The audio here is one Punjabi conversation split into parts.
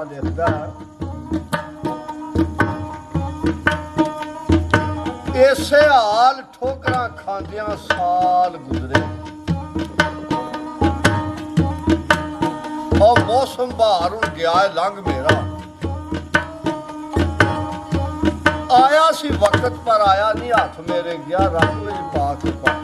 ਤਰ੍ਹਾਂ ਲਿਖਦਾ ਇਸੇ ਹਾਲ ਠੋਕਰਾਂ ਖਾਂਦਿਆਂ ਸਾਲ ਗੁਜ਼ਰੇ ਉਹ ਮੌਸਮ ਬਹਾਰ ਹੁਣ ਗਿਆ ਲੰਘ ਮੇਰਾ ਆਇਆ ਸੀ ਵਕਤ ਪਰ ਆਇਆ ਨਹੀਂ ਹੱਥ ਮੇਰੇ ਗਿਆ ਰੱਬ ਵਿੱਚ ਪਾ ਕੇ ਪਾ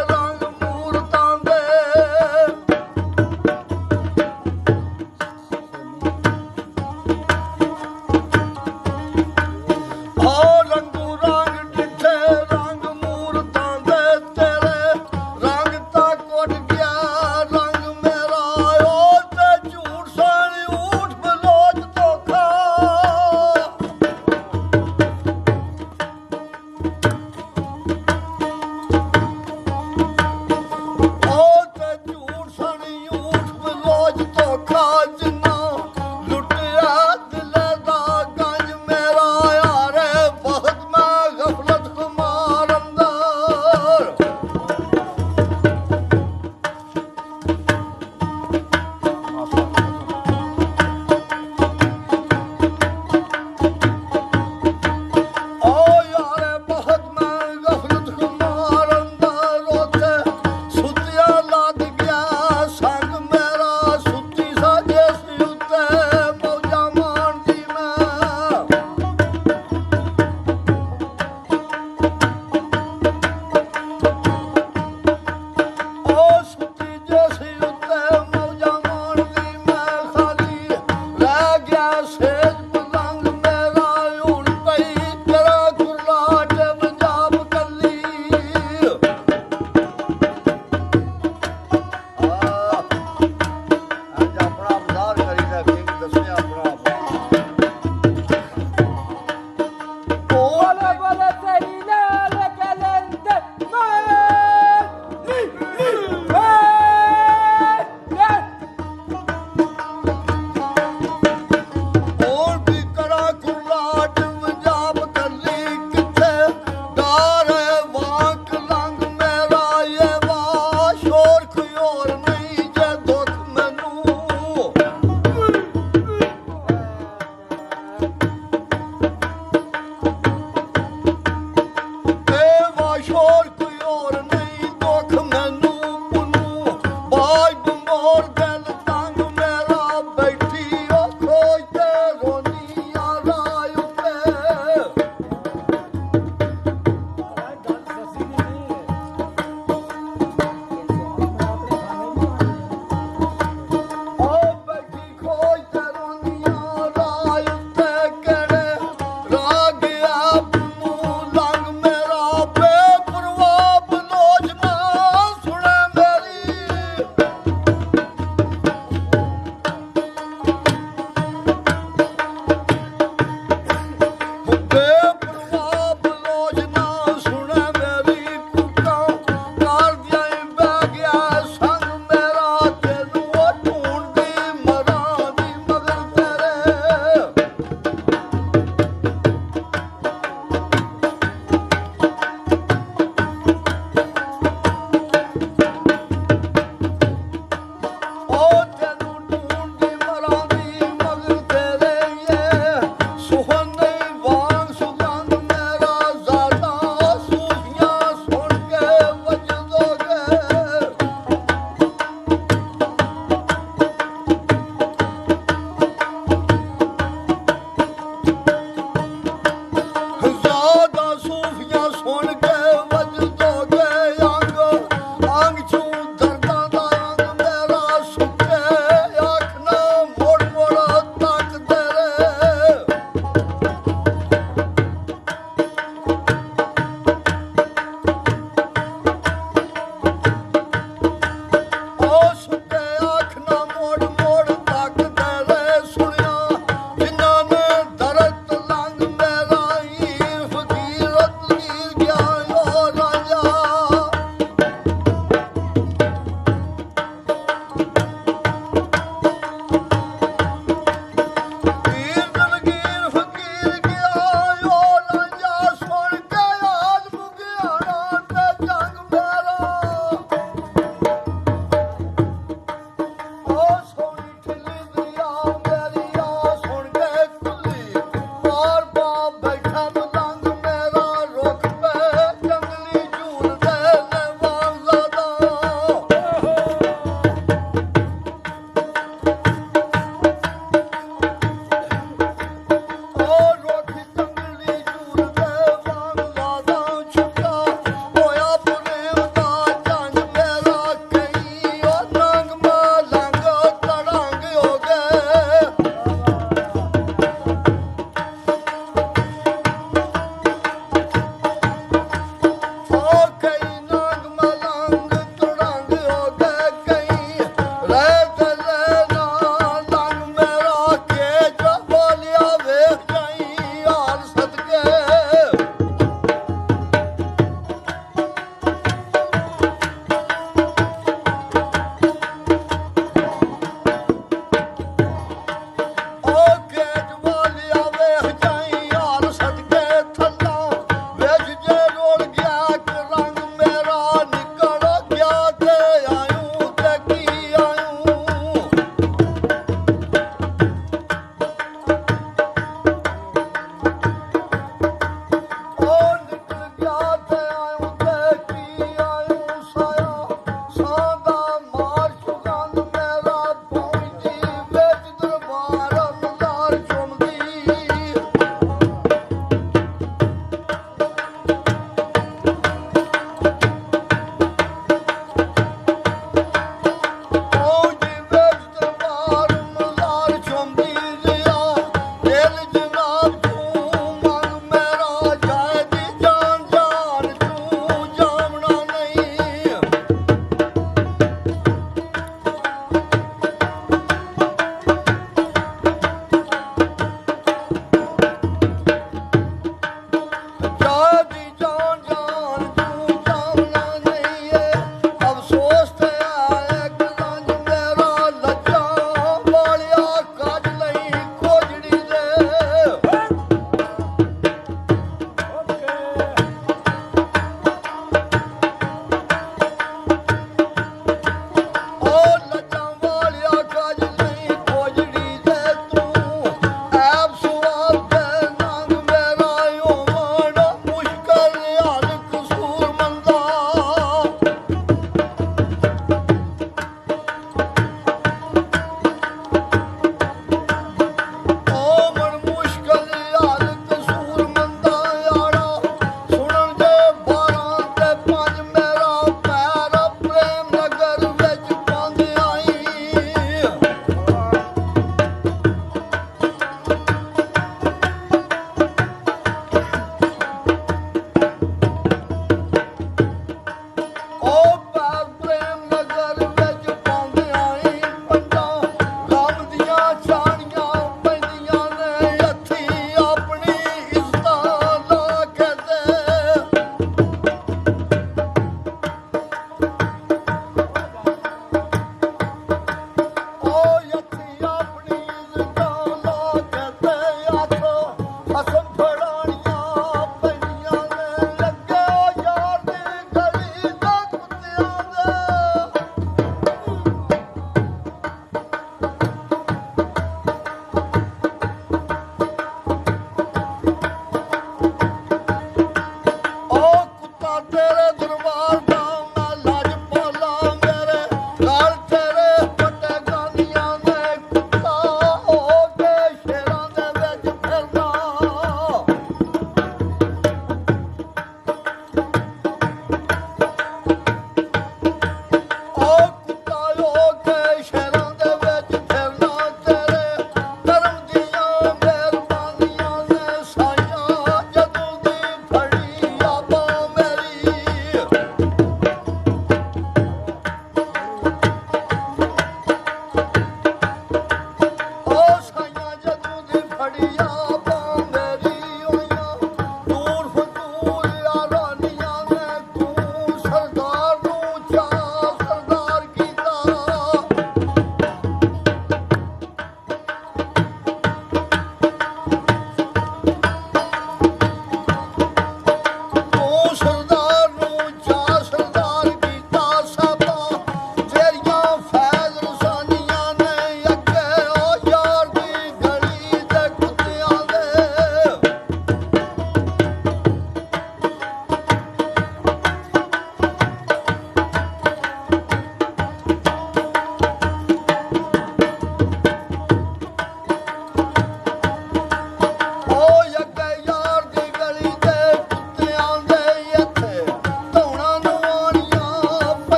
ਰੰਗ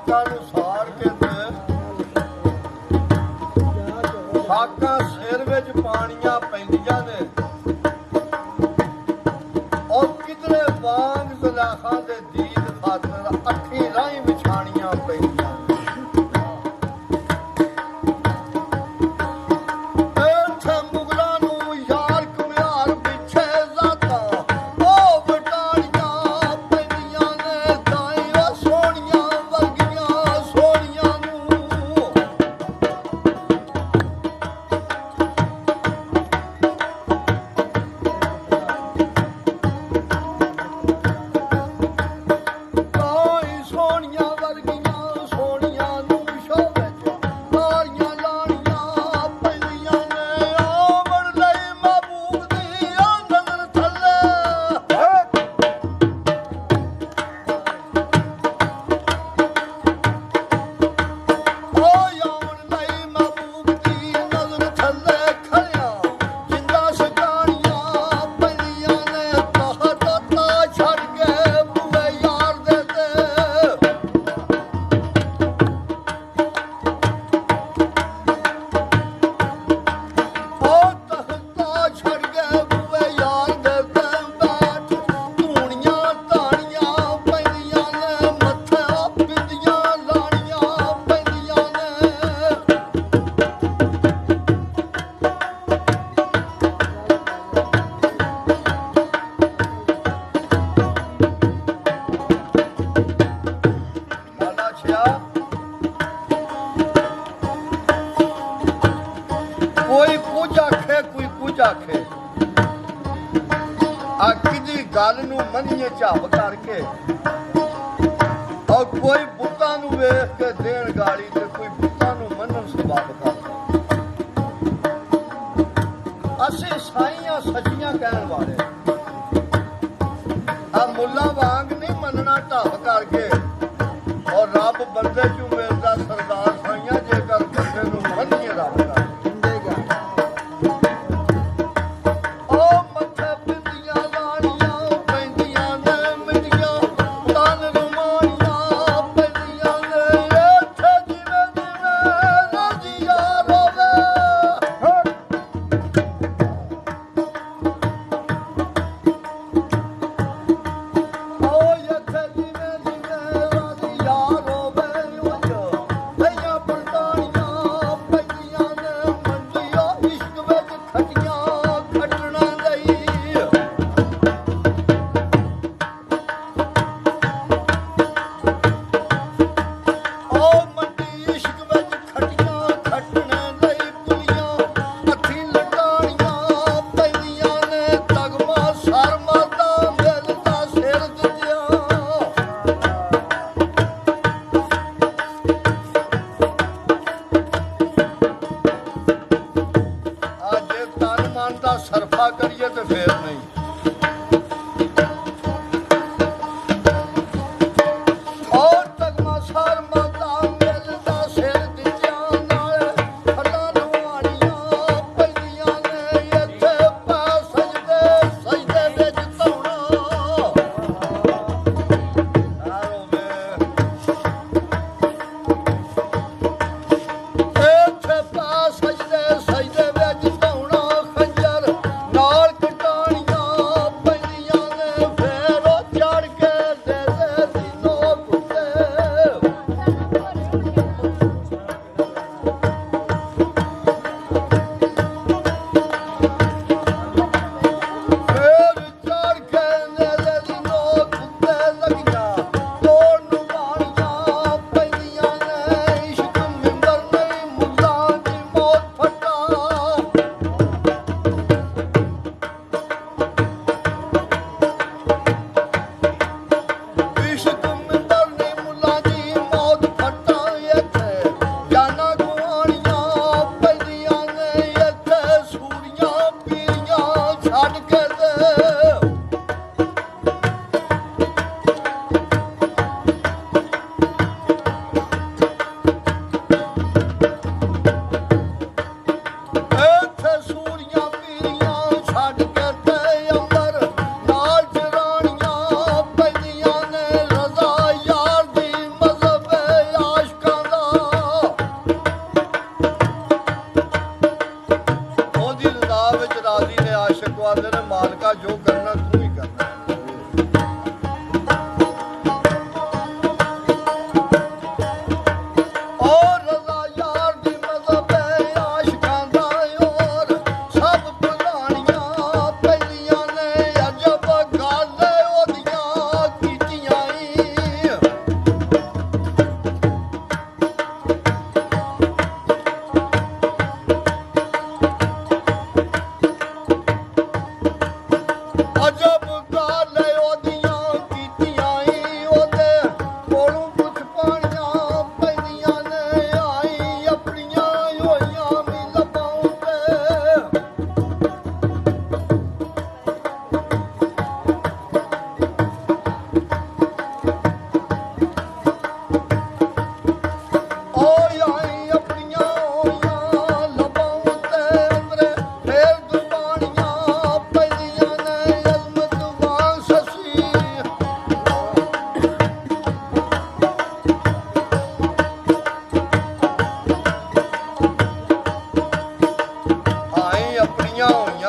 ਸਾਕਾਂ ਨੂੰ ਸਾੜ ਕੇ ਤੇ ਸਾਕਾਂ ਸਿਰ ਵਿੱਚ ਪਾਣੀਆਂ ਪੈਂਦੀਆਂ ਨੇ ਔਰ ਕਿਧਰੇ ਵਾਂਗ ਜ਼ਲਾਖਾਂ ਦੇ ਦੀਦ ਖਾਤਰ ਅੱਖੀ ਰਾਹੀਂ ਵਿਛਾਣੀਆਂ ਪੈਂਦੀਆਂ ਨੇ। ਇੱਥੇ ਮੁਗਲਾਂ ਨੂੰ ਯਾਰ ਘੁਮਿਆਰ ਪਿੱਛੇ ਜ਼ਾਤਾਂ ਉਹ ਵਟਾਣੀਆਂ ਪੈਂਦੀਆਂ ਨੇ ਦਾਈਆਂ ਸੋਹਣੀਆਂ ਵਰਗੀਆਂ ਸੋਹਣੀਆਂ ਨੂੰ। ਦਾਈ ਸੋਹਣੀਆਂ ਵਰਗੀਆਂ ਸੋਹਣੀਆਂ ਨੂੰ ਸ਼ੋਅ ਵਿੱਚ ਤਾਰੀਆਂ ਲਾਣੀਆਂ ਪੈਂਦੀਆਂ ਨੇ। ਆਵਣ ਲਈ ਮਹਿਬੂਬ ਦੀ ਆ ਨਜ਼ਰ ਥੱਲੇ ਓਏ ਆਵਣ ਲਈ ਮਹਿਬੂਬ ਦੀ ਨਜ਼ਰ ਥੱਲੇ ਖੜਿਆ ਜਿੰਦਾ ਸ਼ਕਾਣੀਆਂ ਪੈਂਦੀਆਂ ਨੇ। ਤਾਹਤਾ ਛੱਡ ਕੇ ਬੂਏ ਯਾਰ ਦੇ ਤੇ ਉਹ ਤਖਤਾ ਛੱਡ ਕੇ ਬੂਏ ਯਾਰ ਦੇ ਤੇ ਬੈਠ ਧੂਣੀਆਂ ਤਾਣੀਆਂ ਪੈਂਦੀਆਂ ਨੇ। ਮੱਥੇ ਬਿੰਦੀਆਂ ਲਾਣੀਆਂ ਪੈਂਦੀਆਂ ਨੇ। ਲਾਲਾ ਛਿਆ ਕੋਈ ਕੁਝ ਆਖੇ ਕੋਈ ਕੁਝ ਆਖੇ ਆ ਕਿਦੀ ਗੱਲ ਨੂੰ ਮੰਨੀਏ ਝਾਬ ਕਰਕੇ ਔਰ ਕੋਈ ਬੁੱਤਾਂ ਨੂੰ ਵੇਖ ਕੇ ਦੇਣ ਗਾਲੀ ਤੇ ਕੋਈ ਬੁੱਤਾਂ ਨੂੰ ਮੰਨਣ ਸਬਬ ਕਰਦਾ। ਅਸੀਂ ਸਾਈਆਂ ਸੱਚੀਆਂ ਕਹਿਣ ਵਾਲੇ ਆ ਮੁੱਲਾ ਵਾਂਗ ਨਹੀਂ ਮੰਨਣਾ ਢਾਬ ਕਰਕੇ ਔਰ ਰੱਬ ਬੰਦੇ ਚੋਂ ਮਿਲਦਾ ਸਰਦਾਰ ਸਾਈਆਂ ਜੇਕਰ ਬੰਦੇ ਨੂੰ ਮੰਨੀਏ ਰੱਬ ਦਾ ਉਹ ਮੱਥੇ ਬਿੰਦੀਆਂ ਲਾਣੀਆਂ ਪੈਂਦੀਆਂ ਨੇ। ਮਿੱਟੀਆਂ ਤਨ ਰੁਮਾਣੀਆਂ ਪੈਂਦੀਆਂ ਨੇ। ਇੱਥੇ ਜਿਵੇਂ ਜਿਵੇਂ ਰਜੀਆ ਰੋਵੇ ਓਏ ਇੱਥੇ ਜਿਵੇਂ ਜਿਵੇਂ ਰਜੀਆ ਰੋਵੇ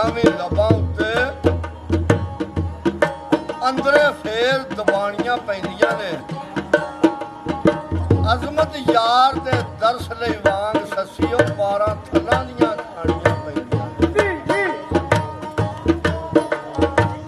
ਧੀਆਂ ਵੀ ਲੱਭਾਂ ਉੱਤੇ ਅੰਦਰੇ ਫੇਰ ਦਬਾਣੀਆਂ ਪੈਂਦੀਆਂ ਨੇ। ਅਜ਼ਮਤ ਯਾਰ ਦੇ ਦਰਸ ਲਈ ਵਾਂਗ ਸੱਸੀਓ 12 ਥੱਲਾਂ ਦੀਆਂ